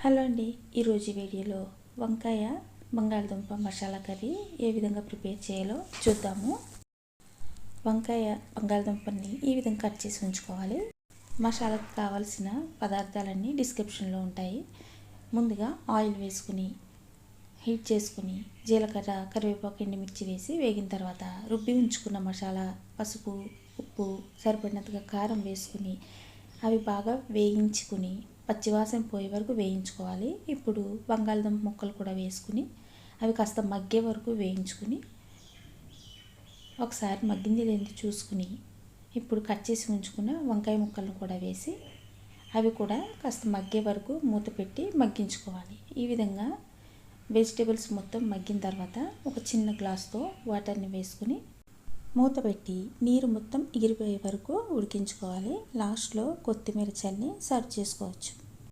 Hello అండి, ఈరోజు వీడియోలో వంకాయ బంగాళదుంప మసాలా కర్రీ ఏ విధంగా ప్రిపేర్ చేయాలో చూద్దాము. వంకాయ బంగాళదుంపని ఈ విధంగా కట్ చేసి ఉంచుకోవాలి. మసాలాకు కావాల్సిన పదార్థాలన్నీ డిస్క్రిప్షన్లో ఉంటాయి. ముందుగా ఆయిల్ వేసుకుని హీట్ చేసుకుని జీలకర్ర, కరివేపాకు, ఎండుమిర్చి వేసి వేగిన తర్వాత రుబ్బి ఉంచుకున్న మసాలా, పసుపు, ఉప్పు, సరిపడినంతగా కారం వేసుకుని అవి బాగా వేయించుకుని పచ్చివాసన పోయే వరకు వేయించుకోవాలి. ఇప్పుడు బంగాళదుంప ముక్కలు కూడా వేసుకుని అవి కాస్త మగ్గే వరకు వేయించుకుని ఒకసారి మగ్గింది లేదో చూసుకుని ఇప్పుడు కట్ చేసి ఉంచుకున్న వంకాయ ముక్కలను కూడా వేసి అవి కూడా కాస్త మగ్గే వరకు మూత పెట్టి మగ్గించుకోవాలి. ఈ విధంగా వెజిటేబుల్స్ మొత్తం మగ్గిన తర్వాత ఒక చిన్న గ్లాస్తో వాటర్ని వేసుకుని మూత పెట్టి నీరు మొత్తం ఎగిరిపోయే వరకు ఉడికించుకోవాలి. లాస్ట్లో కొత్తిమీర చల్లి సర్వ్ చేసుకోవచ్చు.